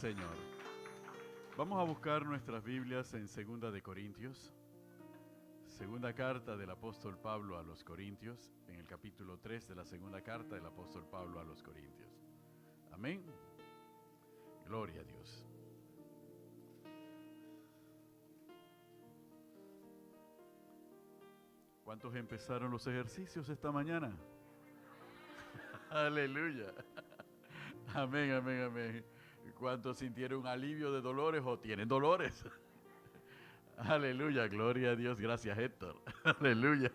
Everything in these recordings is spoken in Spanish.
Señor. Vamos a buscar nuestras Biblias en 2 de Corintios. Segunda carta del apóstol Pablo a los Corintios, en el capítulo 3 de la segunda carta del apóstol Pablo a los Corintios. Amén. Gloria a Dios. ¿Cuántos empezaron los ejercicios esta mañana? Aleluya. Amén, amén, amén. ¿Cuántos sintieron alivio de dolores o tienen dolores? Aleluya, gloria a Dios. Gracias, Héctor. Aleluya.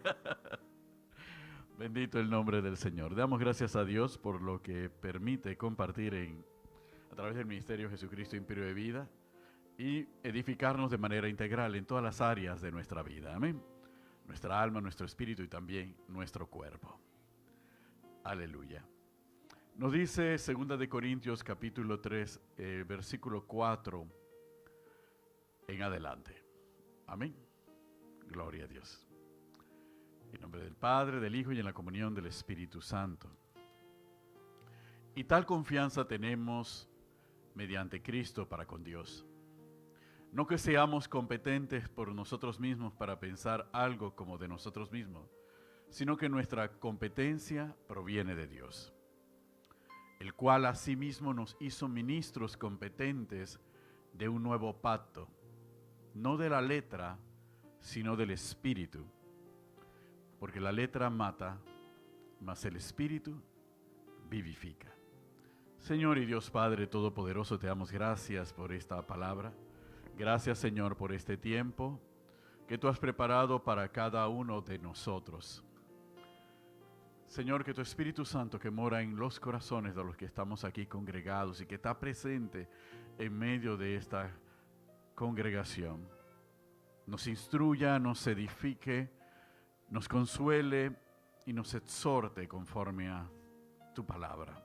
Bendito el nombre del Señor. Damos gracias a Dios por lo que permite compartir a través del ministerio Jesucristo Imperio de Vida y edificarnos de manera integral en todas las áreas de nuestra vida. Amén. Nuestra alma, nuestro espíritu y también nuestro cuerpo. Aleluya. Nos dice 2 de Corintios capítulo 3, versículo 4 en adelante. Amén. Gloria a Dios. En nombre del Padre, del Hijo y en la comunión del Espíritu Santo. Y tal confianza tenemos mediante Cristo para con Dios. No que seamos competentes por nosotros mismos para pensar algo como de nosotros mismos, sino que nuestra competencia proviene de Dios, el cual asimismo nos hizo ministros competentes de un nuevo pacto, no de la letra, sino del Espíritu, porque la letra mata, mas el Espíritu vivifica. Señor y Dios Padre Todopoderoso, te damos gracias por esta palabra. Gracias, Señor, por este tiempo que tú has preparado para cada uno de nosotros. Señor, que tu Espíritu Santo que mora en los corazones de los que estamos aquí congregados y que está presente en medio de esta congregación, nos instruya, nos edifique, nos consuele y nos exhorte conforme a tu palabra.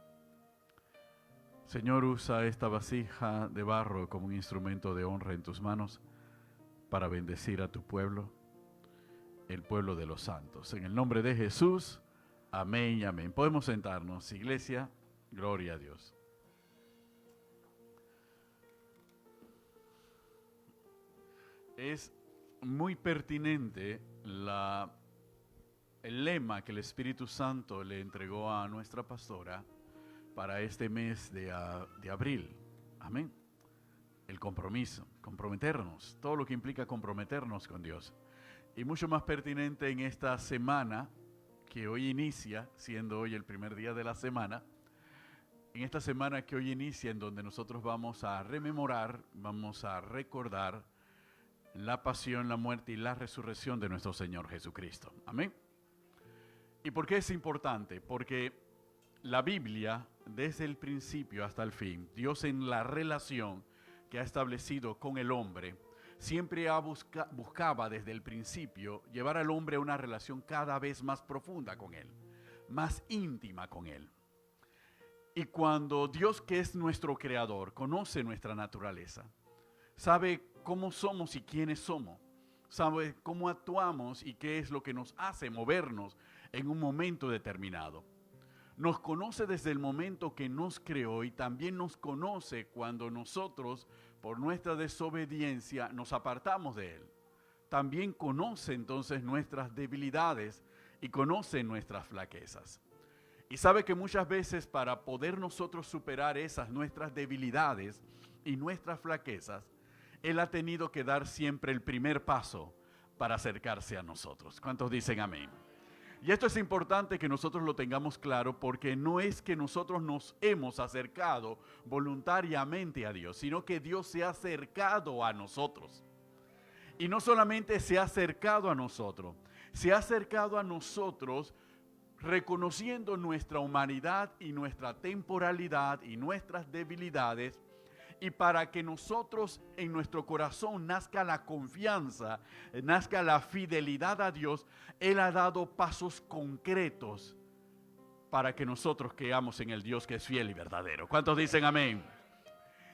Señor, usa esta vasija de barro como un instrumento de honra en tus manos para bendecir a tu pueblo, el pueblo de los santos. En el nombre de Jesús, amén y amén. Podemos sentarnos, iglesia, gloria a Dios. Es muy pertinente el lema que el Espíritu Santo le entregó a nuestra pastora para este mes de abril. Amén. El compromiso, comprometernos, todo lo que implica comprometernos con Dios. Y mucho más pertinente en esta semana que hoy inicia, siendo hoy el primer día de la semana, en esta semana que hoy inicia, en donde nosotros vamos a rememorar, vamos a recordar la pasión, la muerte y la resurrección de nuestro Señor Jesucristo. Amén. ¿Y por qué es importante? Porque la Biblia, desde el principio hasta el fin, Dios en la relación que ha establecido con el hombre, siempre buscaba desde el principio llevar al hombre a una relación cada vez más profunda con Él, más íntima con Él. Y cuando Dios, que es nuestro creador, conoce nuestra naturaleza, sabe cómo somos y quiénes somos, sabe cómo actuamos y qué es lo que nos hace movernos en un momento determinado. Nos conoce desde el momento que nos creó y también nos conoce cuando nosotros, por nuestra desobediencia, nos apartamos de Él. También conoce entonces nuestras debilidades y conoce nuestras flaquezas. Y sabe que muchas veces para poder nosotros superar esas nuestras debilidades y nuestras flaquezas, Él ha tenido que dar siempre el primer paso para acercarse a nosotros. ¿Cuántos dicen amén? Y esto es importante que nosotros lo tengamos claro, porque no es que nosotros nos hemos acercado voluntariamente a Dios, sino que Dios se ha acercado a nosotros. Y no solamente se ha acercado a nosotros, se ha acercado a nosotros reconociendo nuestra humanidad y nuestra temporalidad y nuestras debilidades, y para que nosotros en nuestro corazón nazca la confianza, nazca la fidelidad a Dios, Él ha dado pasos concretos para que nosotros creamos en el Dios que es fiel y verdadero. ¿Cuántos dicen amén?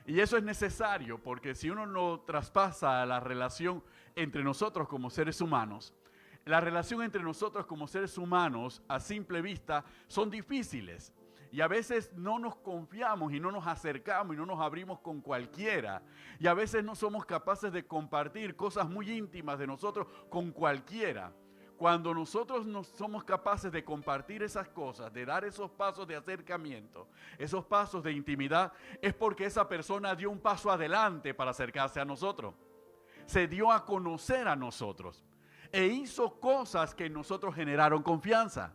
Y eso es necesario, porque si uno no traspasa la relación entre nosotros como seres humanos, la relación entre nosotros como seres humanos a simple vista son difíciles. Y a veces no nos confiamos y no nos acercamos y no nos abrimos con cualquiera. Y a veces no somos capaces de compartir cosas muy íntimas de nosotros con cualquiera. Cuando nosotros no somos capaces de compartir esas cosas, de dar esos pasos de acercamiento, esos pasos de intimidad, es porque esa persona dio un paso adelante para acercarse a nosotros. Se dio a conocer a nosotros e hizo cosas que en nosotros generaron confianza.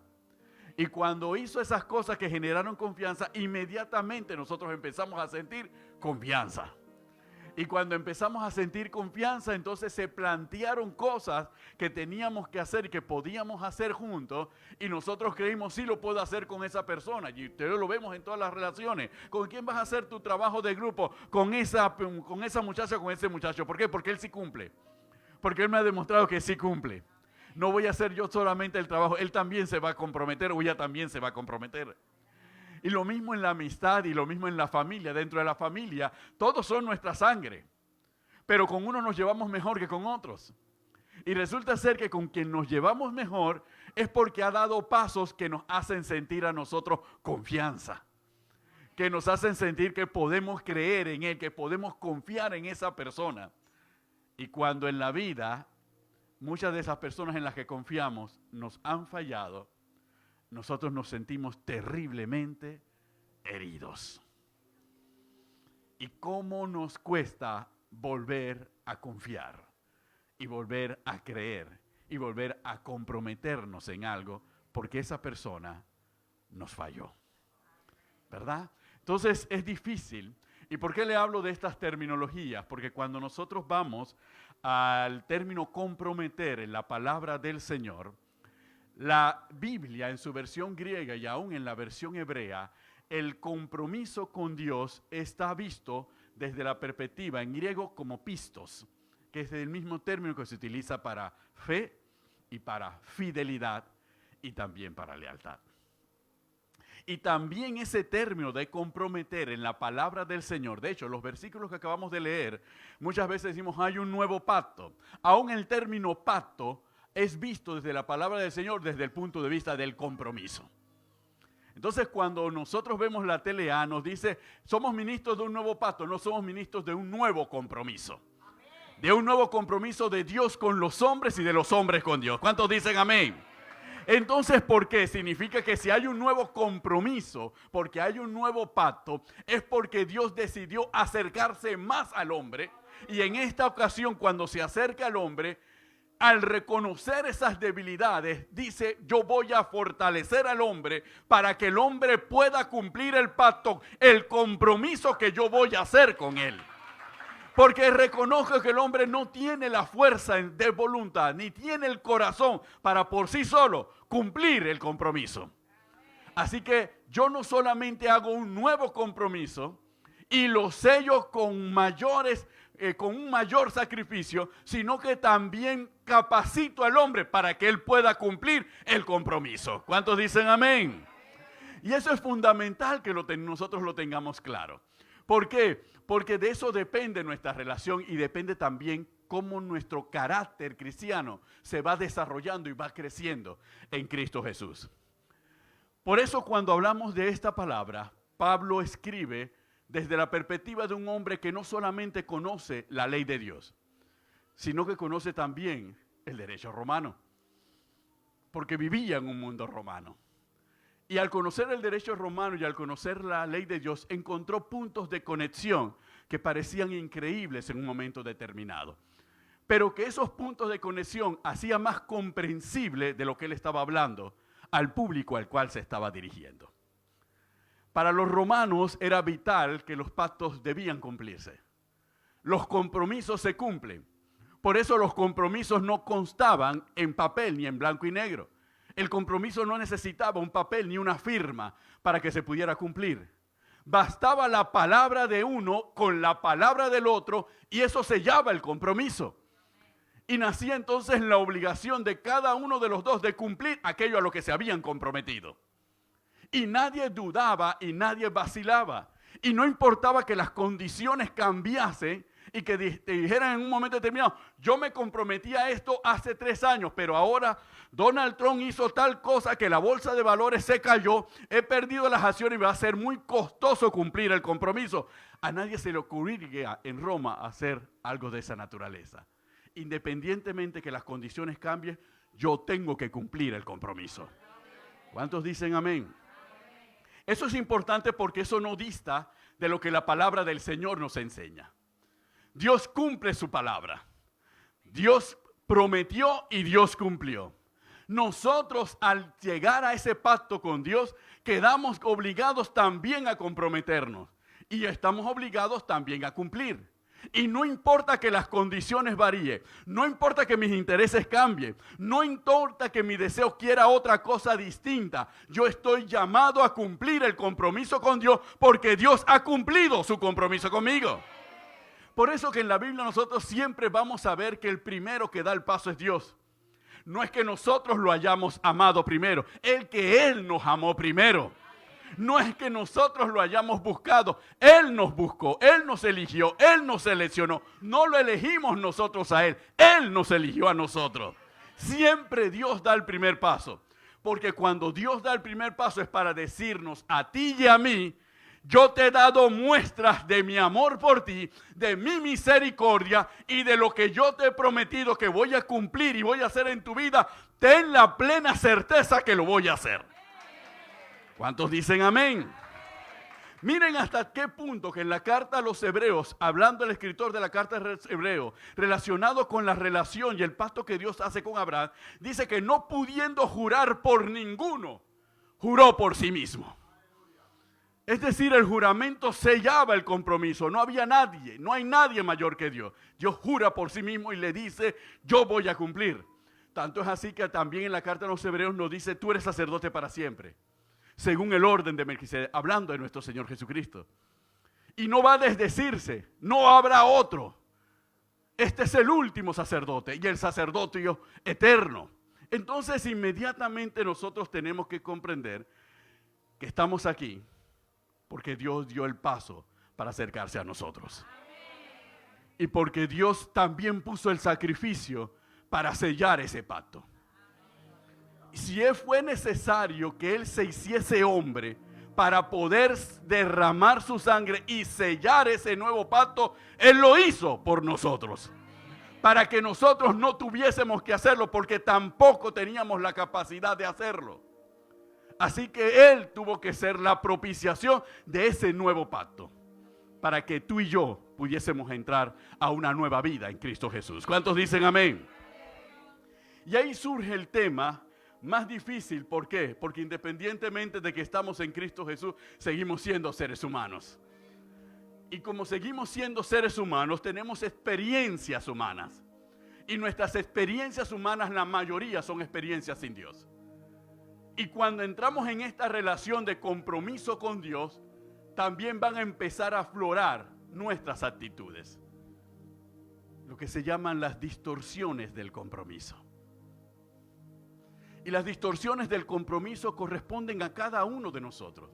Y cuando hizo esas cosas que generaron confianza, inmediatamente nosotros empezamos a sentir confianza. Y cuando empezamos a sentir confianza, entonces se plantearon cosas que teníamos que hacer y que podíamos hacer juntos. Y nosotros creímos, sí lo puedo hacer con esa persona. Y ustedes lo vemos en todas las relaciones. ¿Con quién vas a hacer tu trabajo de grupo? Con esa muchacha, con ese muchacho. ¿Por qué? Porque él sí cumple. Porque él me ha demostrado que sí cumple. No voy a hacer yo solamente el trabajo, él también se va a comprometer o ella también se va a comprometer. Y lo mismo en la amistad y lo mismo en la familia. Dentro de la familia, todos son nuestra sangre. Pero con uno nos llevamos mejor que con otros. Y resulta ser que con quien nos llevamos mejor es porque ha dado pasos que nos hacen sentir a nosotros confianza. Que nos hacen sentir que podemos creer en él, que podemos confiar en esa persona. Y cuando en la vida muchas de esas personas en las que confiamos nos han fallado, nosotros nos sentimos terriblemente heridos. ¿Y cómo nos cuesta volver a confiar y volver a creer y volver a comprometernos en algo porque esa persona nos falló? ¿Verdad? Entonces es difícil. ¿Y por qué le hablo de estas terminologías? Porque cuando nosotros vamos al término comprometer en la palabra del Señor, la Biblia en su versión griega y aún en la versión hebrea, el compromiso con Dios está visto desde la perspectiva en griego como pistos, que es el mismo término que se utiliza para fe y para fidelidad y también para lealtad. Y también ese término de comprometer en la palabra del Señor, de hecho, los versículos que acabamos de leer, muchas veces decimos hay un nuevo pacto. Aún el término pacto es visto desde la palabra del Señor desde el punto de vista del compromiso. Entonces, cuando nosotros vemos la TLA, nos dice, somos ministros de un nuevo pacto, no somos ministros de un nuevo compromiso. De un nuevo compromiso de Dios con los hombres y de los hombres con Dios. ¿Cuántos dicen amén? Entonces, ¿por qué? Significa que si hay un nuevo compromiso, porque hay un nuevo pacto, es porque Dios decidió acercarse más al hombre. Y en esta ocasión, cuando se acerca al hombre, al reconocer esas debilidades, dice, yo voy a fortalecer al hombre para que el hombre pueda cumplir el pacto, el compromiso que yo voy a hacer con él. Porque reconozco que el hombre no tiene la fuerza de voluntad, ni tiene el corazón para por sí solo cumplir el compromiso. Así que yo no solamente hago un nuevo compromiso y lo sello con un mayor sacrificio, sino que también capacito al hombre para que él pueda cumplir el compromiso. ¿Cuántos dicen amén? Y eso es fundamental que nosotros lo tengamos claro. ¿Por qué? Porque de eso depende nuestra relación y depende también cómo nuestro carácter cristiano se va desarrollando y va creciendo en Cristo Jesús. Por eso cuando hablamos de esta palabra, Pablo escribe desde la perspectiva de un hombre que no solamente conoce la ley de Dios, sino que conoce también el derecho romano, porque vivía en un mundo romano. Y al conocer el derecho romano y al conocer la ley de Dios, encontró puntos de conexión que parecían increíbles en un momento determinado. Pero que esos puntos de conexión hacían más comprensible de lo que él estaba hablando al público al cual se estaba dirigiendo. Para los romanos era vital que los pactos debían cumplirse. Los compromisos se cumplen. Por eso los compromisos no constaban en papel ni en blanco y negro. El compromiso no necesitaba un papel ni una firma para que se pudiera cumplir. Bastaba la palabra de uno con la palabra del otro y eso sellaba el compromiso. Y nacía entonces la obligación de cada uno de los dos de cumplir aquello a lo que se habían comprometido. Y nadie dudaba y nadie vacilaba. Y no importaba que las condiciones cambiasen, y que te dijeran en un momento determinado, yo me comprometí a esto hace 3 años, pero ahora Donald Trump hizo tal cosa que la bolsa de valores se cayó, he perdido las acciones y va a ser muy costoso cumplir el compromiso. A nadie se le ocurriría en Roma hacer algo de esa naturaleza. Independientemente que las condiciones cambien, yo tengo que cumplir el compromiso. ¿Cuántos dicen amén? Eso es importante porque eso no dista de lo que la palabra del Señor nos enseña. Dios cumple su palabra. Dios prometió y Dios cumplió. Nosotros al llegar a ese pacto con Dios quedamos obligados también a comprometernos y estamos obligados también a cumplir. Y no importa que las condiciones varíen, no importa que mis intereses cambien, no importa que mi deseo quiera otra cosa distinta, yo estoy llamado a cumplir el compromiso con Dios porque Dios ha cumplido su compromiso conmigo. Por eso que en la Biblia nosotros siempre vamos a ver que el primero que da el paso es Dios. No es que nosotros lo hayamos amado primero, el que Él nos amó primero. No es que nosotros lo hayamos buscado, Él nos buscó, Él nos eligió, Él nos seleccionó. No lo elegimos nosotros a Él, Él nos eligió a nosotros. Siempre Dios da el primer paso, porque cuando Dios da el primer paso es para decirnos a ti y a mí, yo te he dado muestras de mi amor por ti, de mi misericordia y de lo que yo te he prometido que voy a cumplir y voy a hacer en tu vida. Ten la plena certeza que lo voy a hacer. ¿Cuántos dicen amén? Miren hasta qué punto que en la carta a los Hebreos, hablando el escritor de la carta a los Hebreos, relacionado con la relación y el pacto que Dios hace con Abraham, dice que no pudiendo jurar por ninguno, juró por sí mismo. Es decir, el juramento sellaba el compromiso. No había nadie, no hay nadie mayor que Dios. Dios jura por sí mismo y le dice, yo voy a cumplir. Tanto es así que también en la carta a los Hebreos nos dice, tú eres sacerdote para siempre, según el orden de Melquisedec, hablando de nuestro Señor Jesucristo. Y no va a desdecirse, no habrá otro. Este es el último sacerdote y el sacerdote eterno. Entonces inmediatamente nosotros tenemos que comprender que estamos aquí porque Dios dio el paso para acercarse a nosotros. Y porque Dios también puso el sacrificio para sellar ese pacto. Si fue necesario que Él se hiciese hombre para poder derramar su sangre y sellar ese nuevo pacto, Él lo hizo por nosotros. Para que nosotros no tuviésemos que hacerlo porque tampoco teníamos la capacidad de hacerlo. Así que Él tuvo que ser la propiciación de ese nuevo pacto. Para que tú y yo pudiésemos entrar a una nueva vida en Cristo Jesús. ¿Cuántos dicen amén? Y ahí surge el tema más difícil. ¿Por qué? Porque independientemente de que estamos en Cristo Jesús, seguimos siendo seres humanos. Y como seguimos siendo seres humanos, tenemos experiencias humanas. Y nuestras experiencias humanas, la mayoría son experiencias sin Dios. Y cuando entramos en esta relación de compromiso con Dios, también van a empezar a aflorar nuestras actitudes. Lo que se llaman las distorsiones del compromiso. Y las distorsiones del compromiso corresponden a cada uno de nosotros.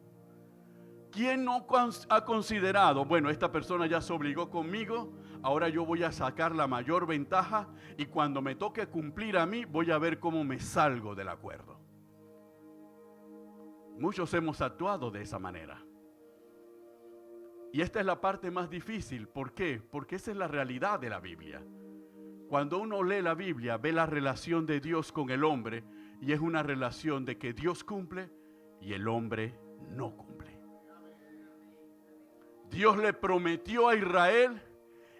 ¿Quién no ha considerado, bueno, esta persona ya se obligó conmigo, ahora yo voy a sacar la mayor ventaja y cuando me toque cumplir a mí, voy a ver cómo me salgo del acuerdo? Muchos hemos actuado de esa manera. Y esta es la parte más difícil. ¿Por qué? Porque esa es la realidad de la Biblia. Cuando uno lee la Biblia, ve la relación de Dios con el hombre y es una relación de que Dios cumple y el hombre no cumple. Dios le prometió a Israel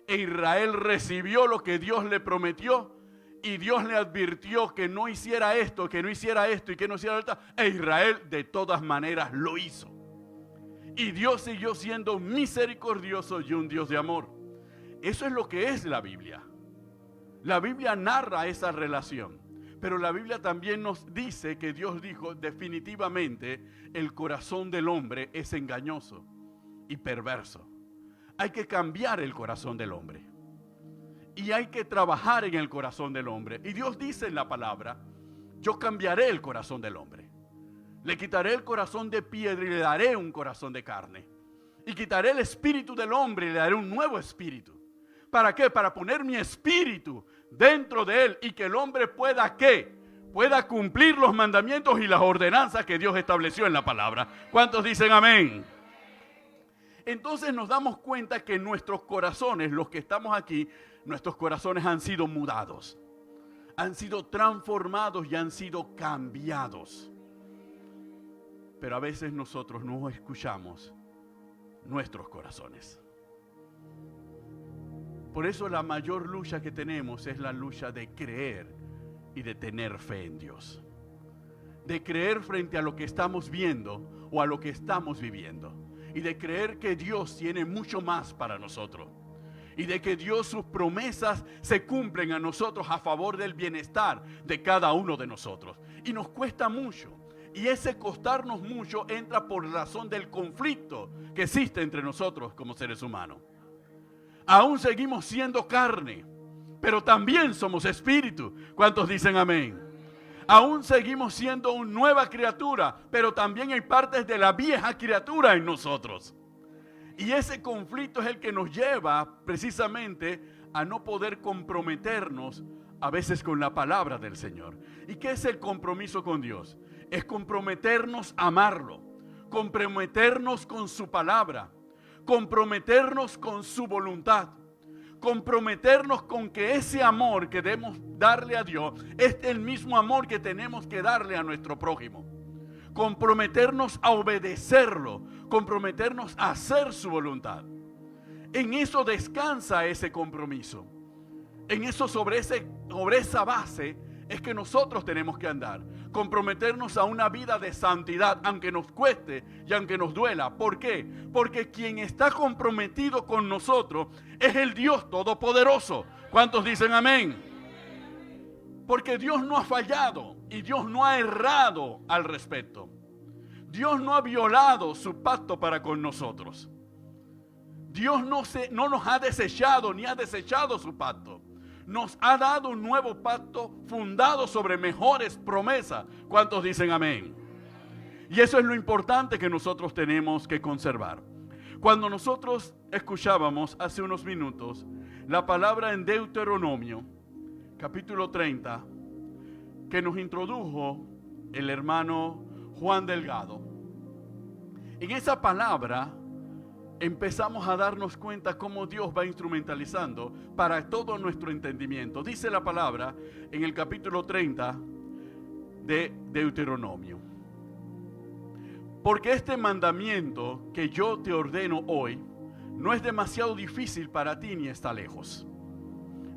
e Israel recibió lo que Dios le prometió y Dios le advirtió que no hiciera esto, que no hiciera esto y que no hiciera esto, e Israel de todas maneras lo hizo. Y Dios siguió siendo misericordioso y un Dios de amor. Eso es lo que es la Biblia. La Biblia narra esa relación, pero la Biblia también nos dice que Dios dijo definitivamente el corazón del hombre es engañoso y perverso. Hay que cambiar el corazón del hombre y hay que trabajar en el corazón del hombre. Y Dios dice en la palabra, yo cambiaré el corazón del hombre. Le quitaré el corazón de piedra y le daré un corazón de carne. Y quitaré el espíritu del hombre y le daré un nuevo espíritu. ¿Para qué? Para poner mi espíritu dentro de él y que el hombre pueda, ¿qué? Pueda cumplir los mandamientos y las ordenanzas que Dios estableció en la palabra. ¿Cuántos dicen amén? Entonces nos damos cuenta que nuestros corazones, los que estamos aquí, nuestros corazones han sido mudados, han sido transformados y han sido cambiados. Pero a veces nosotros no escuchamos nuestros corazones. Por eso la mayor lucha que tenemos es la lucha de creer y de tener fe en Dios. De creer frente a lo que estamos viendo o a lo que estamos viviendo. Y de creer que Dios tiene mucho más para nosotros. Y de que Dios, sus promesas se cumplen a nosotros a favor del bienestar de cada uno de nosotros. Y nos cuesta mucho. Y ese costarnos mucho entra por razón del conflicto que existe entre nosotros como seres humanos. Aún seguimos siendo carne, pero también somos espíritu. ¿Cuántos dicen amén? Aún seguimos siendo una nueva criatura, pero también hay partes de la vieja criatura en nosotros. Y ese conflicto es el que nos lleva precisamente a no poder comprometernos a veces con la palabra del Señor. ¿Y qué es el compromiso con Dios? Es comprometernos a amarlo, comprometernos con su palabra, comprometernos con su voluntad, comprometernos con que ese amor que debemos darle a Dios es el mismo amor que tenemos que darle a nuestro prójimo. Comprometernos a obedecerlo, comprometernos a hacer su voluntad. En eso descansa ese compromiso. En eso, sobre esa base es que nosotros tenemos que andar. Comprometernos a una vida de santidad, aunque nos cueste y aunque nos duela. ¿Por qué? Porque quien está comprometido con nosotros es el Dios Todopoderoso. ¿Cuántos dicen amén? Porque Dios no ha fallado y Dios no ha errado al respecto. Dios no ha violado su pacto para con nosotros. Dios no nos ha desechado ni ha desechado su pacto. Nos ha dado un nuevo pacto fundado sobre mejores promesas. ¿Cuántos dicen amén? Y eso es lo importante que nosotros tenemos que conservar. Cuando nosotros escuchábamos hace unos minutos la palabra en Deuteronomio, capítulo 30, que nos introdujo el hermano Juan Delgado, en esa palabra empezamos a darnos cuenta cómo Dios va instrumentalizando para todo nuestro entendimiento. Dice la palabra en el capítulo 30 de Deuteronomio: porque este mandamiento que yo te ordeno hoy no es demasiado difícil para ti ni está lejos.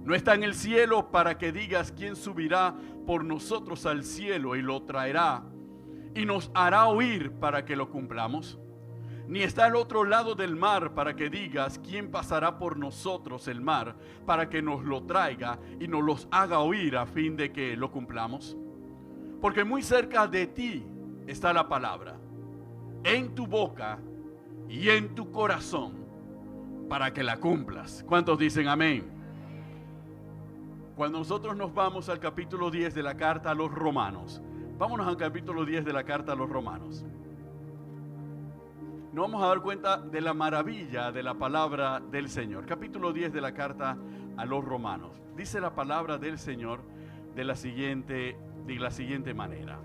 No está en el cielo para que digas quién subirá por nosotros al cielo y lo traerá y nos hará oír para que lo cumplamos. Ni está al otro lado del mar para que digas quién pasará por nosotros el mar para que nos lo traiga y nos los haga oír a fin de que lo cumplamos. Porque muy cerca de ti está la palabra, en tu boca y en tu corazón, para que la cumplas. ¿Cuántos dicen amén? Cuando nosotros nos vamos al capítulo 10 de la carta a los Romanos, vámonos al capítulo 10 de la carta a los Romanos. Nos vamos a dar cuenta de la maravilla de la palabra del Señor. Capítulo 10 de la carta a los Romanos. Dice la palabra del Señor de la siguiente manera.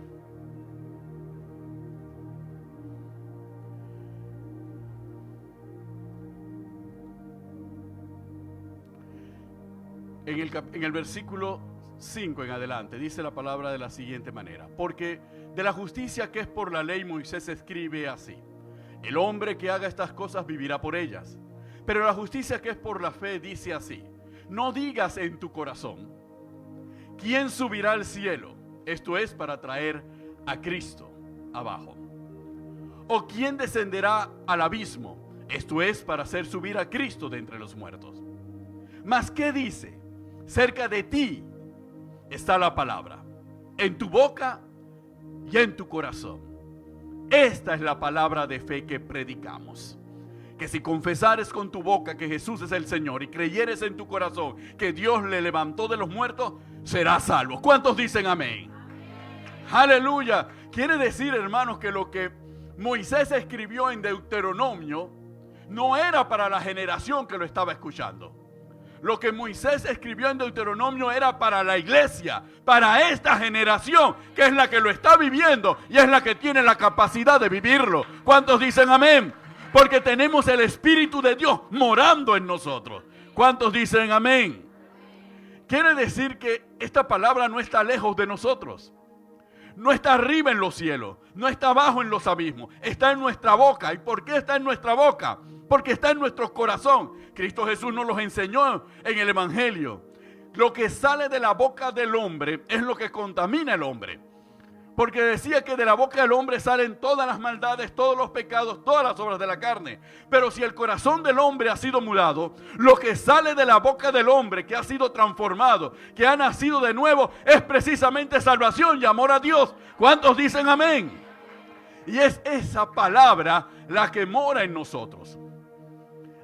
En el versículo 5 en adelante dice la palabra de la siguiente manera: porque de la justicia que es por la ley Moisés escribe así: el hombre que haga estas cosas vivirá por ellas. Pero la justicia que es por la fe dice así: no digas en tu corazón, ¿quién subirá al cielo? Esto es para traer a Cristo abajo. ¿O quién descenderá al abismo? Esto es para hacer subir a Cristo de entre los muertos. Mas ¿qué dice? Cerca de ti está la palabra, en tu boca y en tu corazón. Esta es la palabra de fe que predicamos: que si confesares con tu boca que Jesús es el Señor y creyeres en tu corazón que Dios le levantó de los muertos, serás salvo. ¿Cuántos dicen amén? Aleluya. Quiere decir, hermanos, que lo que Moisés escribió en Deuteronomio no era para la generación que lo estaba escuchando. Lo que Moisés escribió en Deuteronomio era para la iglesia, para esta generación, que es la que lo está viviendo y es la que tiene la capacidad de vivirlo. ¿Cuántos dicen amén? Porque tenemos el Espíritu de Dios morando en nosotros. ¿Cuántos dicen amén? Quiere decir que esta palabra no está lejos de nosotros. No está arriba en los cielos, no está abajo en los abismos, está en nuestra boca. ¿Y por qué está en nuestra boca? Porque está en nuestro corazón. Cristo Jesús nos los enseñó en el Evangelio. Lo que sale de la boca del hombre es lo que contamina al hombre. Porque decía que de la boca del hombre salen todas las maldades, todos los pecados, todas las obras de la carne. Pero si el corazón del hombre ha sido mudado, lo que sale de la boca del hombre que ha sido transformado, que ha nacido de nuevo, es precisamente salvación y amor a Dios. ¿Cuántos dicen amén? Y es esa palabra la que mora en nosotros.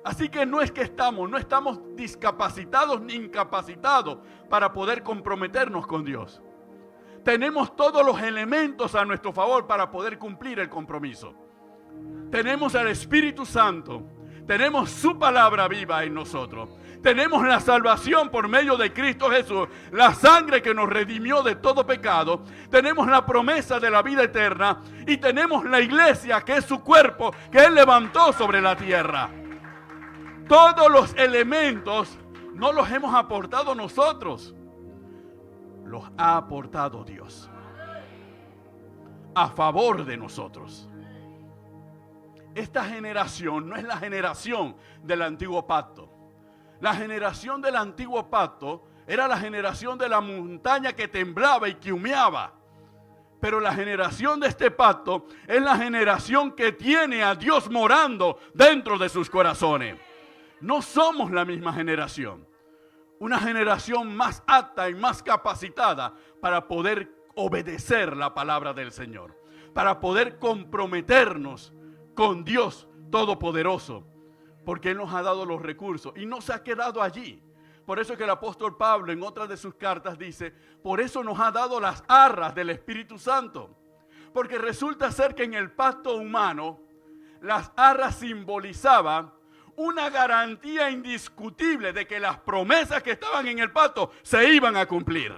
Así que no es que no estamos discapacitados ni incapacitados para poder comprometernos con Dios. Tenemos todos los elementos a nuestro favor para poder cumplir el compromiso. Tenemos al Espíritu Santo, tenemos su palabra viva en nosotros, tenemos la salvación por medio de Cristo Jesús, la sangre que nos redimió de todo pecado, tenemos la promesa de la vida eterna y tenemos la iglesia que es su cuerpo que Él levantó sobre la tierra. Todos los elementos no los hemos aportado nosotros. Los ha aportado Dios a favor de nosotros. Esta generación no es la generación del antiguo pacto. La generación del antiguo pacto era la generación de la montaña que temblaba y que humeaba. Pero la generación de este pacto es la generación que tiene a Dios morando dentro de sus corazones. No somos la misma generación. Una generación más apta y más capacitada para poder obedecer la palabra del Señor, para poder comprometernos con Dios Todopoderoso, porque Él nos ha dado los recursos y no se ha quedado allí. Por eso es que el apóstol Pablo en otra de sus cartas dice, por eso nos ha dado las arras del Espíritu Santo, porque resulta ser que en el pacto humano las arras simbolizaban una garantía indiscutible de que las promesas que estaban en el pacto se iban a cumplir.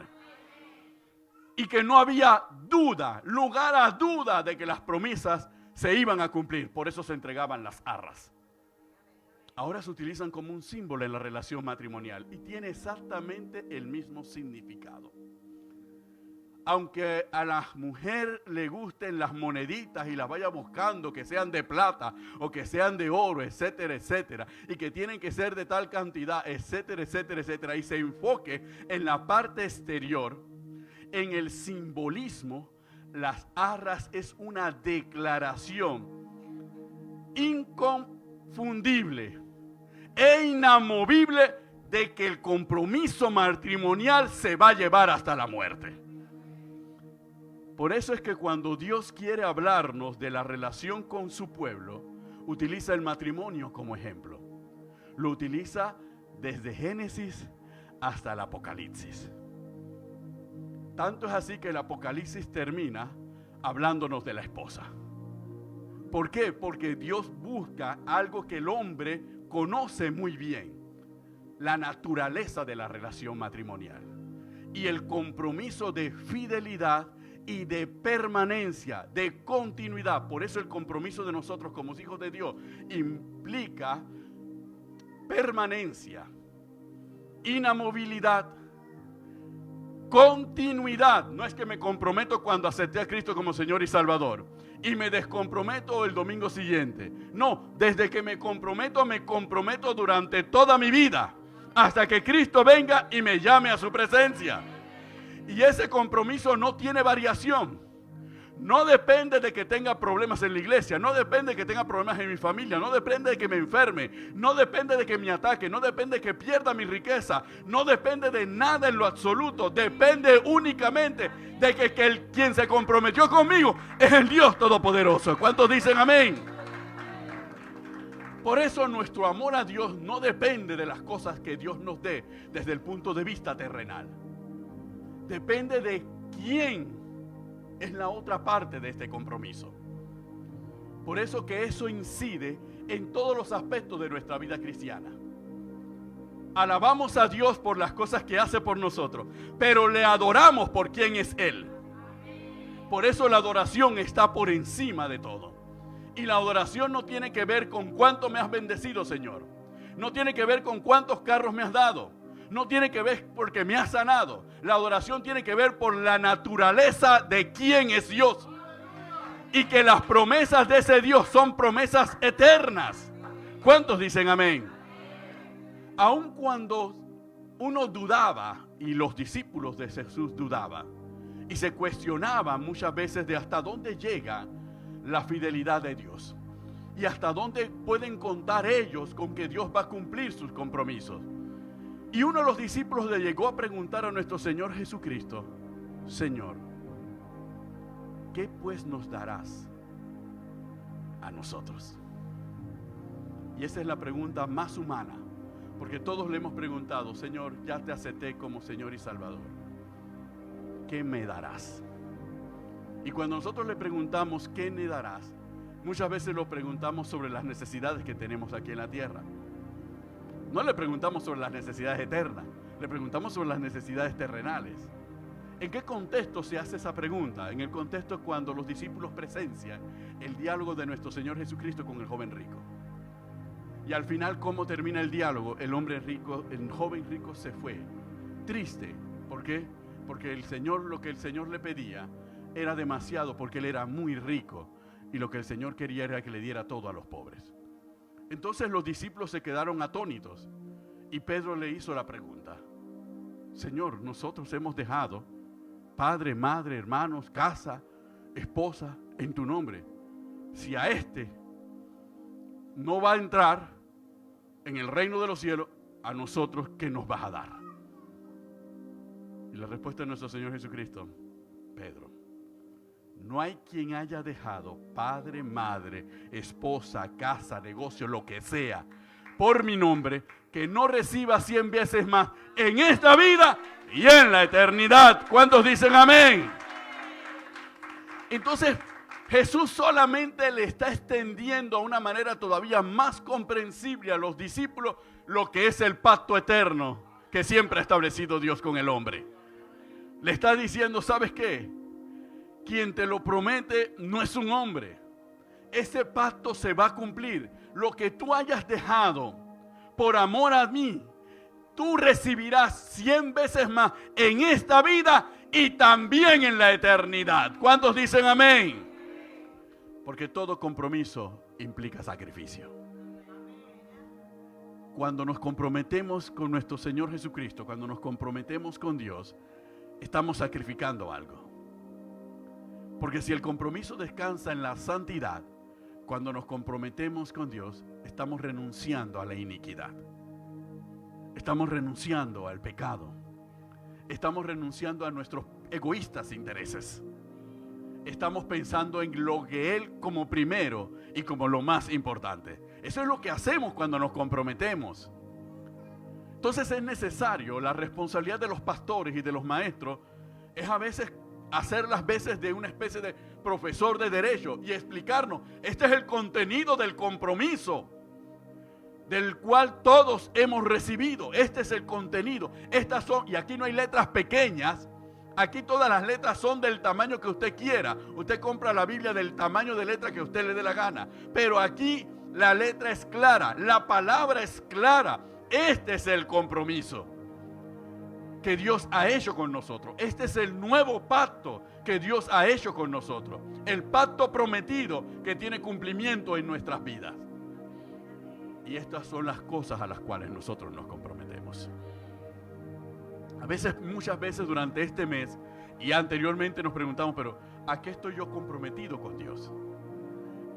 Y que no había duda, lugar a duda de que las promesas se iban a cumplir. Por eso se entregaban las arras. Ahora se utilizan como un símbolo en la relación matrimonial y tiene exactamente el mismo significado. Aunque a la mujer le gusten las moneditas y las vaya buscando, que sean de plata o que sean de oro, etcétera, etcétera, y que tienen que ser de tal cantidad, etcétera, etcétera, etcétera, y se enfoque en la parte exterior, en el simbolismo, las arras es una declaración inconfundible e inamovible de que el compromiso matrimonial se va a llevar hasta la muerte. Por eso es que cuando Dios quiere hablarnos de la relación con su pueblo, utiliza el matrimonio como ejemplo. Lo utiliza desde Génesis hasta el Apocalipsis. Tanto es así que el Apocalipsis termina hablándonos de la esposa. ¿Por qué? Porque Dios busca algo que el hombre conoce muy bien: la naturaleza de la relación matrimonial y el compromiso de fidelidad y de permanencia, de continuidad. Por eso el compromiso de nosotros como hijos de Dios implica permanencia, inamovilidad, continuidad. No es que me comprometo cuando acepté a Cristo como Señor y Salvador y me descomprometo el domingo siguiente. No, desde que me comprometo durante toda mi vida, hasta que Cristo venga y me llame a su presencia. Y ese compromiso no tiene variación. No depende de que tenga problemas en la iglesia, no depende de que tenga problemas en mi familia, no depende de que me enferme, no depende de que me ataque, no depende de que pierda mi riqueza, no depende de nada en lo absoluto. Depende únicamente de que quien se comprometió conmigo es el Dios Todopoderoso. ¿Cuántos dicen amén? Por eso nuestro amor a Dios no depende de las cosas que Dios nos dé desde el punto de vista terrenal. Depende de quién es la otra parte de este compromiso. Por eso que eso incide en todos los aspectos de nuestra vida cristiana. Alabamos a Dios por las cosas que hace por nosotros, pero le adoramos por quién es Él. Por eso la adoración está por encima de todo. Y la adoración no tiene que ver con cuánto me has bendecido, Señor. No tiene que ver con cuántos carros me has dado. No tiene que ver porque me has sanado. La adoración tiene que ver por la naturaleza de quién es Dios. Y que las promesas de ese Dios son promesas eternas. ¿Cuántos dicen amén? Aun cuando uno dudaba, y los discípulos de Jesús dudaban, y se cuestionaban muchas veces de hasta dónde llega la fidelidad de Dios. Y hasta dónde pueden contar ellos con que Dios va a cumplir sus compromisos. Y uno de los discípulos le llegó a preguntar a nuestro Señor Jesucristo: Señor, ¿qué pues nos darás a nosotros? Y esa es la pregunta más humana, porque todos le hemos preguntado: Señor, ya te acepté como Señor y Salvador, ¿qué me darás? Y cuando nosotros le preguntamos ¿qué me darás?, muchas veces lo preguntamos sobre las necesidades que tenemos aquí en la tierra. No le preguntamos sobre las necesidades eternas, le preguntamos sobre las necesidades terrenales. ¿En qué contexto se hace esa pregunta? En el contexto cuando los discípulos presencian el diálogo de nuestro Señor Jesucristo con el joven rico. Y al final, ¿cómo termina el diálogo? El joven rico se fue triste. ¿Por qué? Porque lo que el Señor le pedía era demasiado, porque él era muy rico, y lo que el Señor quería era que le diera todo a los pobres. Entonces los discípulos se quedaron atónitos, y Pedro le hizo la pregunta: Señor, nosotros hemos dejado padre, madre, hermanos, casa, esposa en tu nombre. Si a este no va a entrar en el reino de los cielos, a nosotros, ¿qué nos vas a dar? Y la respuesta de nuestro Señor Jesucristo: Pedro, no hay quien haya dejado padre, madre, esposa, casa, negocio, lo que sea, por mi nombre, que no reciba 100 veces más en esta vida y en la eternidad. ¿Cuántos dicen amén? Entonces, Jesús solamente le está extendiendo a una manera todavía más comprensible a los discípulos lo que es el pacto eterno que siempre ha establecido Dios con el hombre. Le está diciendo: ¿sabes qué? Quien te lo promete no es un hombre. Ese pacto se va a cumplir. Lo que tú hayas dejado por amor a mí, tú recibirás 100 veces más en esta vida y también en la eternidad. ¿Cuántos dicen amén? Porque todo compromiso implica sacrificio. Cuando nos comprometemos con nuestro Señor Jesucristo, cuando nos comprometemos con Dios, estamos sacrificando algo. Porque si el compromiso descansa en la santidad, cuando nos comprometemos con Dios, estamos renunciando a la iniquidad. Estamos renunciando al pecado. Estamos renunciando a nuestros egoístas intereses. Estamos pensando en lo que Él como primero y como lo más importante. Eso es lo que hacemos cuando nos comprometemos. Entonces es necesario, la responsabilidad de los pastores y de los maestros es a veces hacer las veces de una especie de profesor de derecho y explicarnos: este es el contenido del compromiso del cual todos hemos recibido. Este es el contenido. Estas son, y aquí no hay letras pequeñas, aquí todas las letras son del tamaño que usted quiera. Usted compra la Biblia del tamaño de letra que a usted le dé la gana, pero aquí la letra es clara, la palabra es clara. Este es el compromiso que Dios ha hecho con nosotros. Este es el nuevo pacto que Dios ha hecho con nosotros. El pacto prometido que tiene cumplimiento en nuestras vidas. Y estas son las cosas a las cuales nosotros nos comprometemos. Muchas veces durante este mes y anteriormente nos preguntamos: pero ¿a qué estoy yo comprometido con Dios?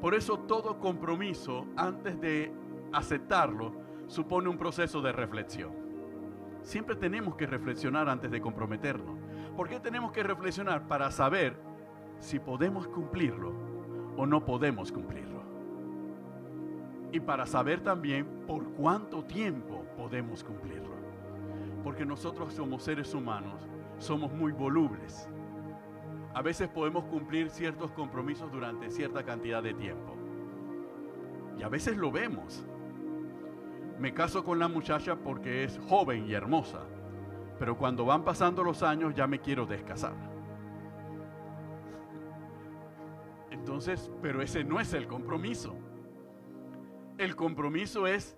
Por eso todo compromiso, antes de aceptarlo, supone un proceso de reflexión. Siempre tenemos que reflexionar antes de comprometernos. ¿Por qué tenemos que reflexionar? Para saber si podemos cumplirlo o no podemos cumplirlo. Y para saber también por cuánto tiempo podemos cumplirlo. Porque nosotros somos seres humanos, somos muy volubles. A veces podemos cumplir ciertos compromisos durante cierta cantidad de tiempo. Y a veces lo vemos. me caso con la muchacha porque es joven y hermosa, pero cuando van pasando los años ya me quiero descasar. Entonces, pero ese no es el compromiso. El compromiso es,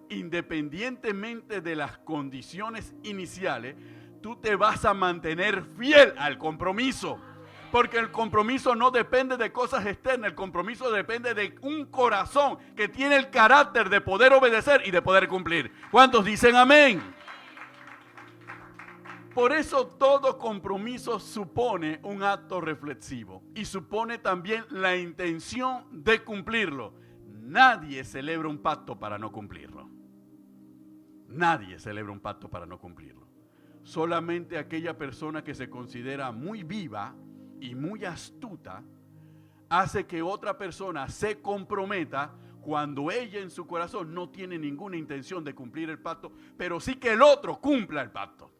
independientemente de las condiciones iniciales, tú te vas a mantener fiel al compromiso. Porque el compromiso no depende de cosas externas, el compromiso depende de un corazón que tiene el carácter de poder obedecer y de poder cumplir. ¿Cuántos dicen amén? Por eso todo compromiso supone un acto reflexivo y supone también la intención de cumplirlo. Nadie celebra un pacto para no cumplirlo. Nadie celebra un pacto para no cumplirlo. Solamente aquella persona que se considera muy viva y muy astuta hace que otra persona se comprometa cuando ella en su corazón no tiene ninguna intención de cumplir el pacto, pero sí que el otro cumpla el pacto.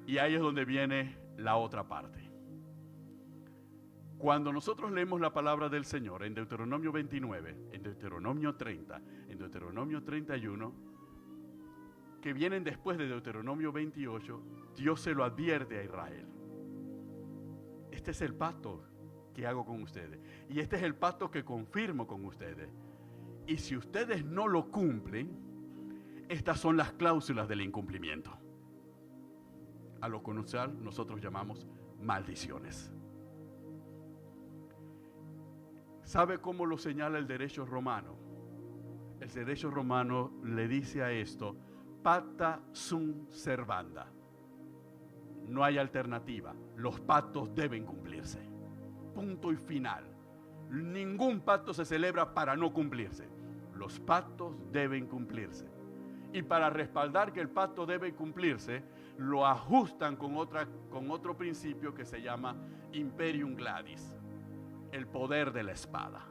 Y ahí es donde viene la otra parte. Cuando nosotros leemos la palabra del Señor en Deuteronomio 29, en Deuteronomio 30, en Deuteronomio 31, que vienen después de Deuteronomio 28, Dios se lo advierte a Israel. Este es el pacto que hago con ustedes. Y este es el pacto que confirmo con ustedes. Y si ustedes no lo cumplen, estas son las cláusulas del incumplimiento. A lo cual nosotros llamamos maldiciones. ¿Sabe cómo lo señala el derecho romano? El derecho romano le dice a esto: pacta sunt servanda. No hay alternativa. Los pactos deben cumplirse. Punto y final. Ningún pacto se celebra para no cumplirse. Los pactos deben cumplirse. Y para respaldar que el pacto debe cumplirse, lo ajustan con otro principio que se llama imperium gladis, el poder de la espada.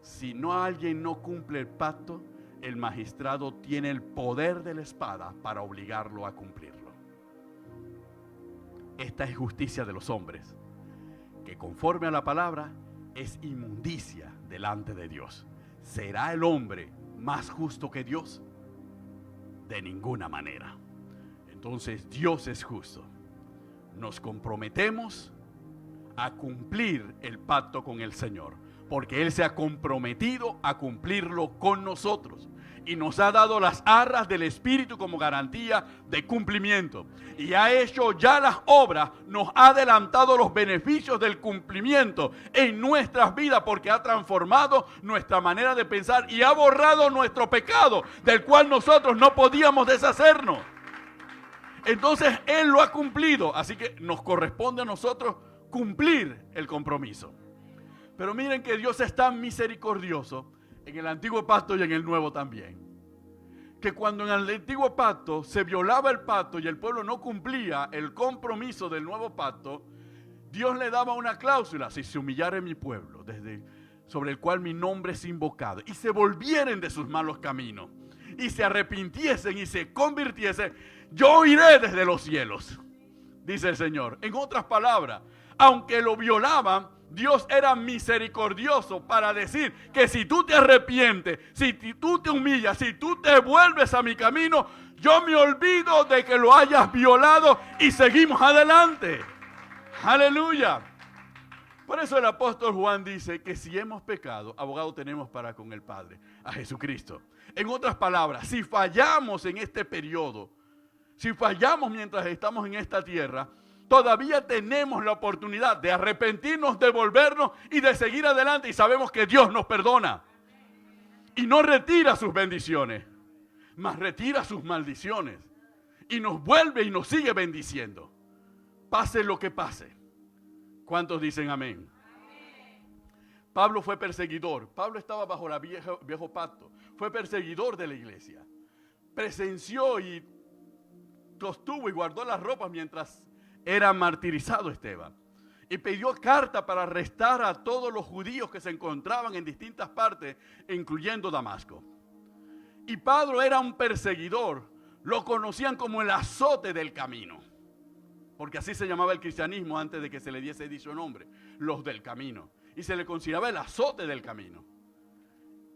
Si alguien no cumple el pacto, el magistrado tiene el poder de la espada para obligarlo a cumplirlo. Esta es justicia de los hombres, que conforme a la palabra es inmundicia delante de Dios. ¿Será el hombre más justo que Dios? De ninguna manera. Entonces Dios es justo. Nos comprometemos a cumplir el pacto con el Señor, porque Él se ha comprometido a cumplirlo con nosotros y nos ha dado las arras del Espíritu como garantía de cumplimiento, y ha hecho ya las obras, nos ha adelantado los beneficios del cumplimiento en nuestras vidas, porque ha transformado nuestra manera de pensar y ha borrado nuestro pecado, del cual nosotros no podíamos deshacernos. Entonces Él lo ha cumplido, así que nos corresponde a nosotros cumplir el compromiso. Pero miren que Dios es tan misericordioso en el antiguo pacto y en el nuevo también, que cuando en el antiguo pacto se violaba el pacto y el pueblo no cumplía el compromiso del nuevo pacto, Dios le daba una cláusula: si se humillare mi pueblo, sobre el cual mi nombre es invocado, y se volvieren de sus malos caminos, y se arrepintiesen y se convirtiesen, yo oiré desde los cielos, dice el Señor. En otras palabras, aunque lo violaban, Dios era misericordioso para decir que si tú te arrepientes, si tú te humillas, si tú te vuelves a mi camino, yo me olvido de que lo hayas violado y seguimos adelante. Aleluya. Por eso el apóstol Juan dice que si hemos pecado, abogado tenemos para con el Padre, a Jesucristo. En otras palabras, si fallamos en este periodo, si fallamos mientras estamos en esta tierra, todavía tenemos la oportunidad de arrepentirnos, de volvernos y de seguir adelante. Y sabemos que Dios nos perdona y no retira sus bendiciones, mas retira sus maldiciones y nos vuelve y nos sigue bendiciendo, pase lo que pase. ¿Cuántos dicen amén? Pablo fue perseguidor. Pablo estaba bajo el viejo pacto. Fue perseguidor de la iglesia. Presenció y sostuvo y guardó las ropas mientras era martirizado Esteban. Y pidió carta para arrestar a todos los judíos que se encontraban en distintas partes, incluyendo Damasco. Y Pablo era un perseguidor. Lo conocían como el azote del camino, porque así se llamaba el cristianismo antes de que se le diese dicho nombre, los del camino. Y se le consideraba el azote del camino.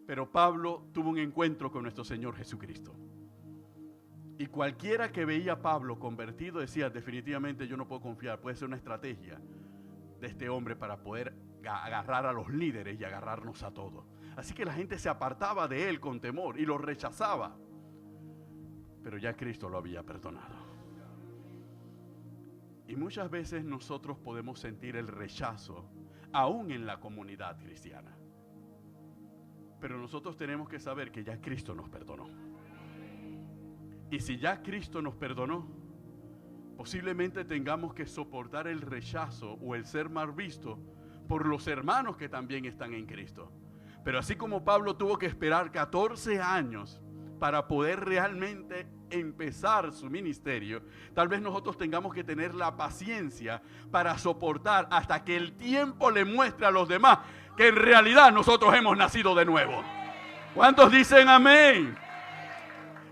Pero Pablo tuvo un encuentro con nuestro Señor Jesucristo. Y cualquiera que veía a Pablo convertido decía, definitivamente yo no puedo confiar, puede ser una estrategia de este hombre para poder agarrar a los líderes y agarrarnos a todos. Así que la gente se apartaba de él con temor y lo rechazaba. Pero ya Cristo lo había perdonado. Y muchas veces nosotros podemos sentir el rechazo, aún en la comunidad cristiana. Pero nosotros tenemos que saber que ya Cristo nos perdonó. Y si ya Cristo nos perdonó, posiblemente tengamos que soportar el rechazo o el ser mal visto por los hermanos que también están en Cristo. Pero así como Pablo tuvo que esperar 14 años para poder realmente empezar su ministerio, tal vez nosotros tengamos que tener la paciencia para soportar hasta que el tiempo le muestre a los demás que en realidad nosotros hemos nacido de nuevo. ¿Cuántos dicen amén?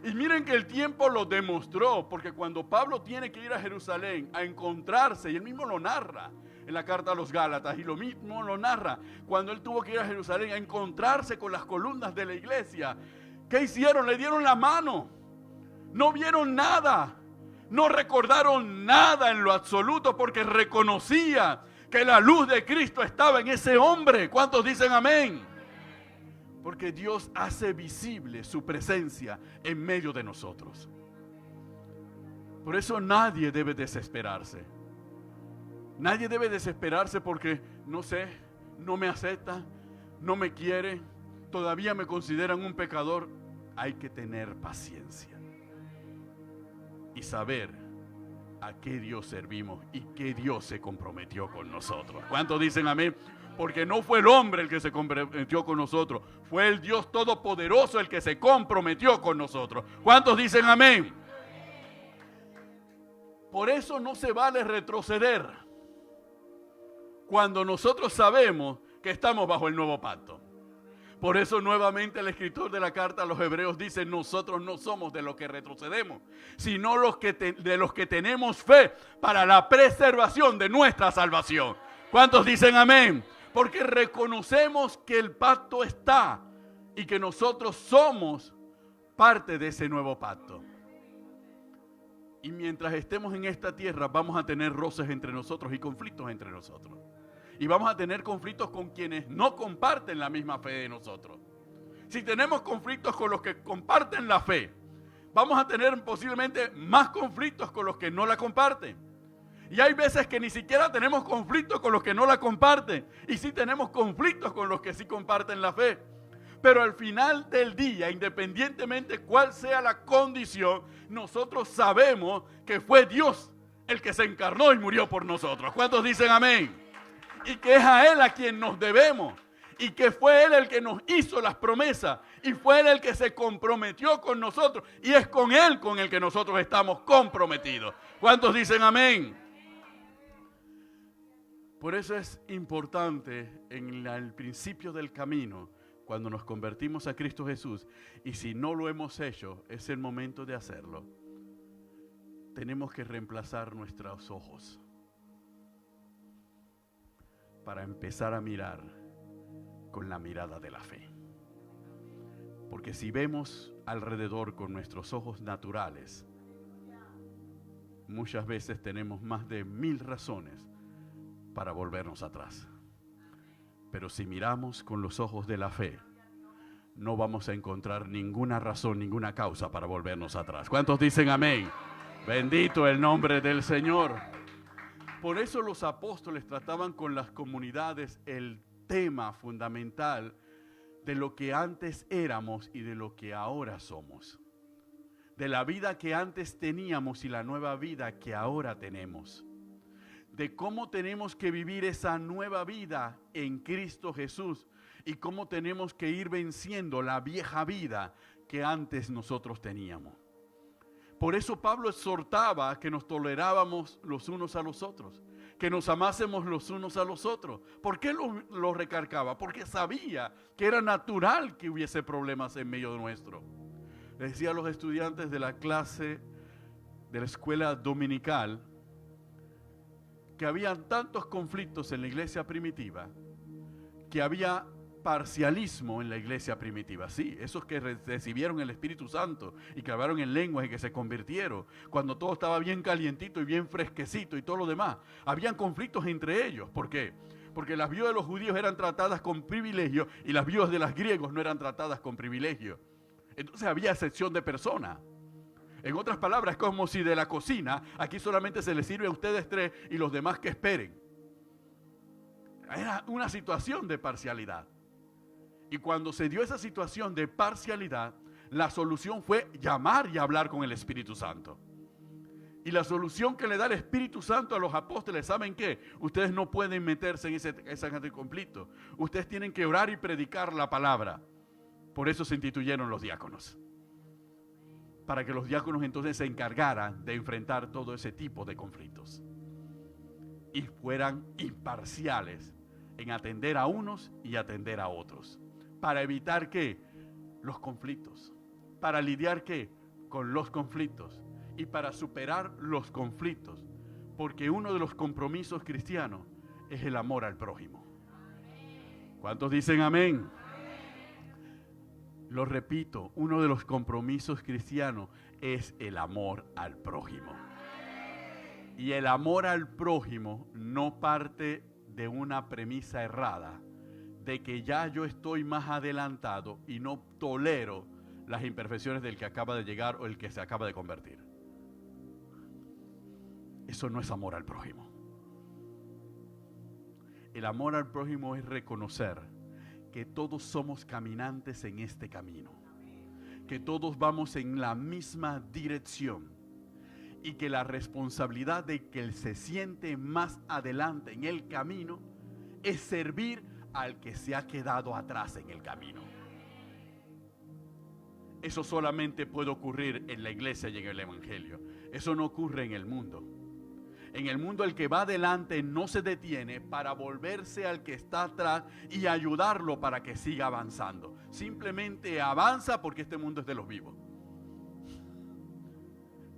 Y miren que el tiempo lo demostró, porque cuando Pablo tiene que ir a Jerusalén a encontrarse, y él mismo lo narra en la carta a los Gálatas, y lo mismo lo narra cuando él tuvo que ir a Jerusalén a encontrarse con las columnas de la iglesia. ¿Qué hicieron? Le dieron la mano. No vieron nada. No recordaron nada en lo absoluto, porque reconocía que la luz de Cristo estaba en ese hombre. ¿Cuántos dicen amén? Porque Dios hace visible su presencia en medio de nosotros. Por eso nadie debe desesperarse. Nadie debe desesperarse porque, no sé, no me acepta, no me quiere, todavía me consideran un pecador. Hay que tener paciencia y saber a qué Dios servimos y qué Dios se comprometió con nosotros. ¿Cuántos dicen amén? Porque no fue el hombre el que se comprometió con nosotros, fue el Dios Todopoderoso el que se comprometió con nosotros. ¿Cuántos dicen amén? Por eso no se vale retroceder cuando nosotros sabemos que estamos bajo el nuevo pacto. Por eso nuevamente el escritor de la carta a los Hebreos dice, nosotros no somos de los que retrocedemos, sino de los que tenemos fe para la preservación de nuestra salvación. ¿Cuántos dicen amén? Porque reconocemos que el pacto está y que nosotros somos parte de ese nuevo pacto. Y mientras estemos en esta tierra vamos a tener roces entre nosotros y conflictos entre nosotros. Y vamos a tener conflictos con quienes no comparten la misma fe de nosotros. Si tenemos conflictos con los que comparten la fe, vamos a tener posiblemente más conflictos con los que no la comparten. Y hay veces que ni siquiera tenemos conflictos con los que no la comparten. Y sí tenemos conflictos con los que sí comparten la fe. Pero al final del día, independientemente cuál sea la condición, nosotros sabemos que fue Dios el que se encarnó y murió por nosotros. ¿Cuántos dicen amén? Y que es a Él a quien nos debemos. Y que fue Él el que nos hizo las promesas. Y fue Él el que se comprometió con nosotros. Y es con Él con el que nosotros estamos comprometidos. ¿Cuántos dicen amén? Por eso es importante en el principio del camino, cuando nos convertimos a Cristo Jesús, y si no lo hemos hecho, es el momento de hacerlo. Tenemos que reemplazar nuestros ojos para empezar a mirar con la mirada de la fe. Porque si vemos alrededor con nuestros ojos naturales, muchas veces tenemos más de 1000 razones para volvernos atrás. Pero si miramos con los ojos de la fe, no vamos a encontrar ninguna razón, ninguna causa para volvernos atrás. ¿Cuántos dicen amén? Bendito el nombre del Señor. Por eso los apóstoles trataban con las comunidades el tema fundamental de lo que antes éramos y de lo que ahora somos. De la vida que antes teníamos y la nueva vida que ahora tenemos. De cómo tenemos que vivir esa nueva vida en Cristo Jesús y cómo tenemos que ir venciendo la vieja vida que antes nosotros teníamos. Por eso Pablo exhortaba que nos tolerábamos los unos a los otros, que nos amásemos los unos a los otros. ¿Por qué lo recargaba? Porque sabía que era natural que hubiese problemas en medio nuestro. Le decía a los estudiantes de la clase de la escuela dominical que había tantos conflictos en la iglesia primitiva que había parcialismo en la iglesia primitiva. Sí, esos que recibieron el Espíritu Santo y que hablaron en lenguas y que se convirtieron, cuando todo estaba bien calientito y bien fresquecito y todo lo demás, habían conflictos entre ellos. ¿Por qué? Porque las viudas de los judíos eran tratadas con privilegio y las viudas de los griegos no eran tratadas con privilegio. Entonces había excepción de persona. En otras palabras, es como si de la cocina aquí solamente se les sirve a ustedes tres y los demás que esperen. Era una situación de parcialidad. Y cuando se dio esa situación de parcialidad, la solución fue llamar y hablar con el Espíritu Santo. Y la solución que le da el Espíritu Santo a los apóstoles, ¿saben qué? Ustedes no pueden meterse en ese conflicto. Ustedes tienen que orar y predicar la palabra. Por eso se instituyeron los diáconos. Para que los diáconos entonces se encargaran de enfrentar todo ese tipo de conflictos. Y fueran imparciales en atender a unos y atender a otros. Para evitar ¿qué? Los conflictos. Para lidiar ¿qué? Con los conflictos. Y para superar los conflictos. Porque uno de los compromisos cristianos es el amor al prójimo. ¿Cuántos dicen amén? Lo repito, uno de los compromisos cristianos es el amor al prójimo. Y el amor al prójimo no parte de una premisa errada, de que ya yo estoy más adelantado y no tolero las imperfecciones del que acaba de llegar o el que se acaba de convertir. Eso no es amor al prójimo. El amor al prójimo es reconocer que todos somos caminantes en este camino, que todos vamos en la misma dirección y que la responsabilidad de que él se siente más adelante en el camino es servir al que se ha quedado atrás en el camino. Eso solamente puede ocurrir en la iglesia y en el evangelio. Eso no ocurre en el mundo. En el mundo el que va adelante no se detiene para volverse al que está atrás y ayudarlo para que siga avanzando. Simplemente avanza porque este mundo es de los vivos.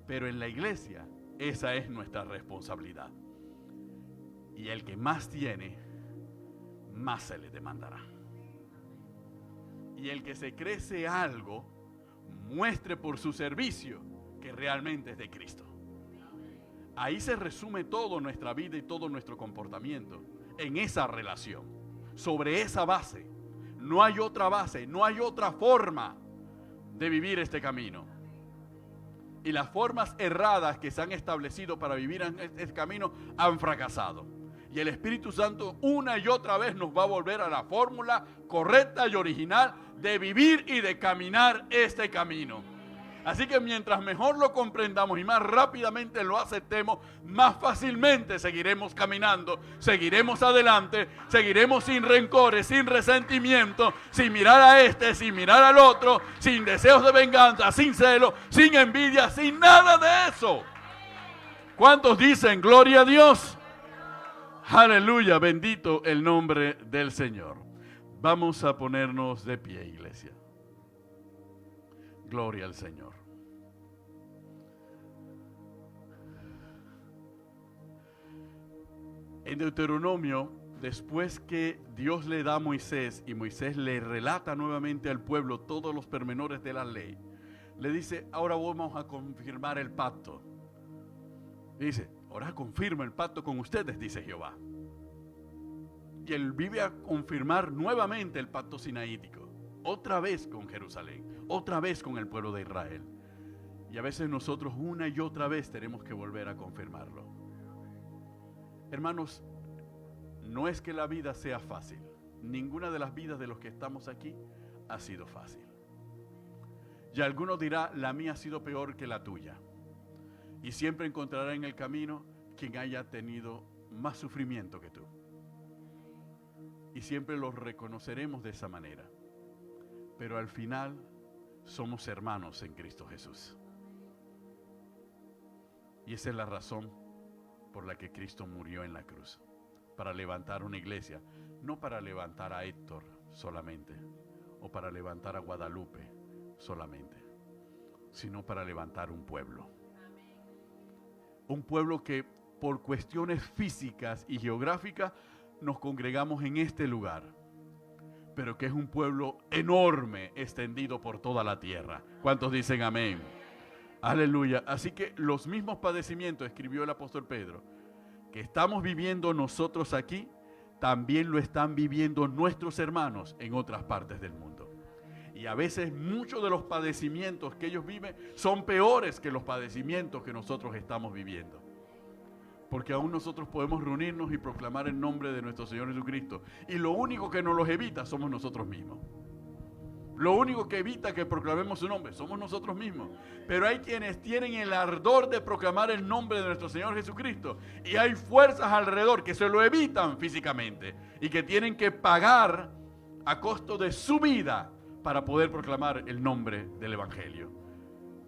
Pero en la iglesia esa es nuestra responsabilidad. Y el que más tiene, más se le demandará. Y el que se crece algo, muestre por su servicio que realmente es de Cristo. Ahí se resume toda nuestra vida y todo nuestro comportamiento, en esa relación, sobre esa base. No hay otra base, no hay otra forma de vivir este camino. Y las formas erradas que se han establecido para vivir en este camino han fracasado. Y el Espíritu Santo una y otra vez nos va a volver a la fórmula correcta y original de vivir y de caminar este camino. Así que mientras mejor lo comprendamos y más rápidamente lo aceptemos, más fácilmente seguiremos caminando, seguiremos adelante, seguiremos sin rencores, sin resentimiento, sin mirar a este, sin mirar al otro, sin deseos de venganza, sin celo, sin envidia, sin nada de eso. ¿Cuántos dicen gloria a Dios? Aleluya, bendito el nombre del Señor. Vamos a ponernos de pie, iglesia. Gloria al Señor. En Deuteronomio, después que Dios le da a Moisés y Moisés le relata nuevamente al pueblo todos los pormenores de la ley, le dice, ahora vamos a confirmar el pacto. Dice, ahora confirmo el pacto con ustedes, dice Jehová. Y él vive a confirmar nuevamente el pacto sinaítico, otra vez con Jerusalén, otra vez con el pueblo de Israel. Y a veces nosotros una y otra vez tenemos que volver a confirmarlo. Hermanos, no es que la vida sea fácil. Ninguna de las vidas de los que estamos aquí ha sido fácil. Y alguno dirá, la mía ha sido peor que la tuya. Y siempre encontrará en el camino quien haya tenido más sufrimiento que tú. Y siempre los reconoceremos de esa manera. Pero al final somos hermanos en Cristo Jesús. Y esa es la razón por la que Cristo murió en la cruz. Para levantar una iglesia. No para levantar a Héctor solamente. O para levantar a Guadalupe solamente. Sino para levantar un pueblo. Un pueblo que por cuestiones físicas y geográficas nos congregamos en este lugar. pero que es un pueblo enorme, extendido por toda la tierra. ¿Cuántos dicen amén? Aleluya. Así que los mismos padecimientos, escribió el apóstol Pedro, que estamos viviendo nosotros aquí, también lo están viviendo nuestros hermanos en otras partes del mundo. Y a veces muchos de los padecimientos que ellos viven son peores que los padecimientos que nosotros estamos viviendo. Porque aún nosotros podemos reunirnos y proclamar el nombre de nuestro Señor Jesucristo. Y lo único que nos los evita somos nosotros mismos. Lo único que evita que proclamemos su nombre somos nosotros mismos. Pero hay quienes tienen el ardor de proclamar el nombre de nuestro Señor Jesucristo. Y hay fuerzas alrededor que se lo evitan físicamente. Y que tienen que pagar a costo de su vida para poder proclamar el nombre del Evangelio.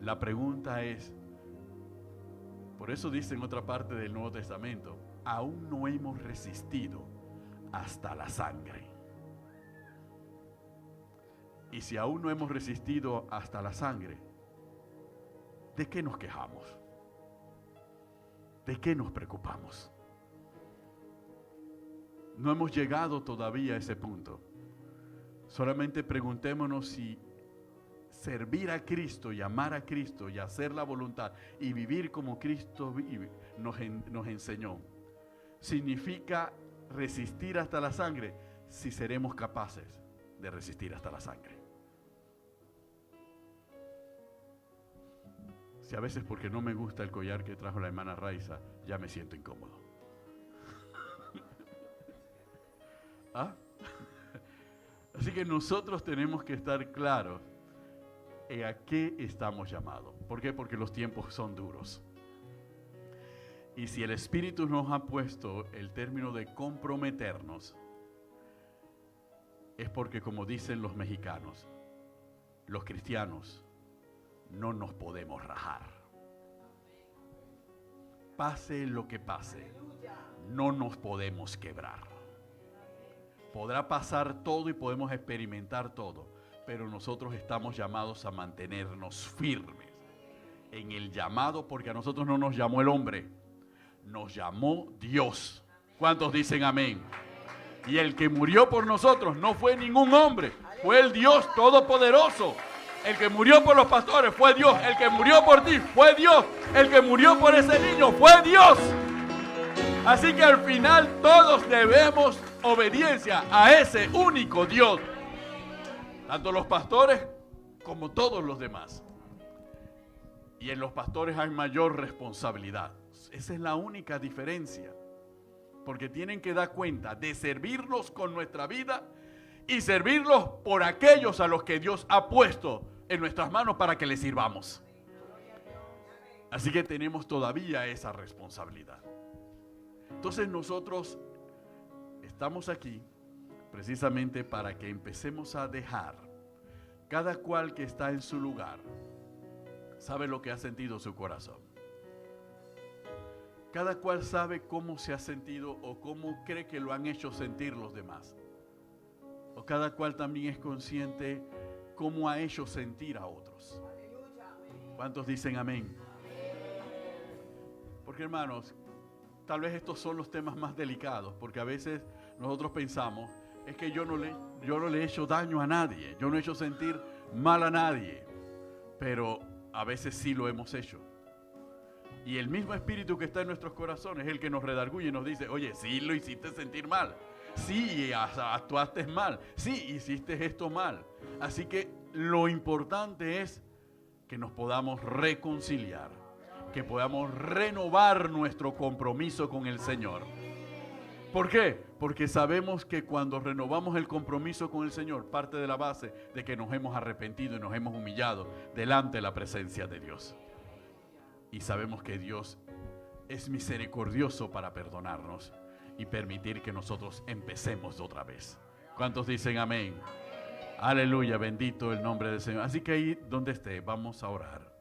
La pregunta es, por eso dice en otra parte del Nuevo Testamento, aún no hemos resistido hasta la sangre. Y si aún no hemos resistido hasta la sangre, ¿de qué nos quejamos? ¿De qué nos preocupamos? No hemos llegado todavía a ese punto. Solamente preguntémonos si servir a Cristo y amar a Cristo y hacer la voluntad y vivir como Cristo vive, nos enseñó. Significa resistir hasta la sangre, si seremos capaces de resistir hasta la sangre. Si a veces porque no me gusta el collar que trajo la hermana Raiza, ya me siento incómodo. ¿Ah? Así que nosotros tenemos que estar claros en a qué estamos llamados. ¿Por qué? Porque los tiempos son duros. Y si el Espíritu nos ha puesto el término de comprometernos, es porque, como dicen los mexicanos, los cristianos no nos podemos rajar. Pase lo que pase, no nos podemos quebrar. Podrá pasar todo y podemos experimentar todo, pero nosotros estamos llamados a mantenernos firmes en el llamado, porque a nosotros no nos llamó el hombre, nos llamó Dios. ¿Cuántos dicen amén? Y el que murió por nosotros no fue ningún hombre, fue el Dios Todopoderoso. El que murió por los pastores fue Dios. El que murió por ti fue Dios. El que murió por ese niño fue Dios. Así que al final todos debemos obediencia a ese único Dios. Tanto los pastores como todos los demás. Y en los pastores hay mayor responsabilidad. Esa es la única diferencia. Porque tienen que dar cuenta de servirnos con nuestra vida y servirlos por aquellos a los que Dios ha puesto en nuestras manos para que les sirvamos. Así que tenemos todavía esa responsabilidad. Entonces nosotros estamos aquí precisamente para que empecemos a dejar, cada cual que está en su lugar sabe lo que ha sentido su corazón. Cada cual sabe cómo se ha sentido o cómo cree que lo han hecho sentir los demás. O cada cual también es consciente cómo ha hecho sentir a otros. ¿Cuántos dicen amén? Porque, hermanos, tal vez estos son los temas más delicados, porque a veces nosotros pensamos, es que yo no le he hecho daño a nadie, yo no he hecho sentir mal a nadie, pero a veces sí lo hemos hecho. Y el mismo espíritu que está en nuestros corazones es el que nos redarguye y nos dice, oye, sí lo hiciste sentir mal, sí actuaste mal, sí hiciste esto mal. Así que lo importante es que nos podamos reconciliar, que podamos renovar nuestro compromiso con el Señor. ¿Por qué? Porque sabemos que cuando renovamos el compromiso con el Señor, parte de la base de que nos hemos arrepentido y nos hemos humillado delante de la presencia de Dios. Y sabemos que Dios es misericordioso para perdonarnos y permitir que nosotros empecemos de otra vez. ¿Cuántos dicen amén? Aleluya, bendito el nombre del Señor. Así que ahí donde esté, vamos a orar.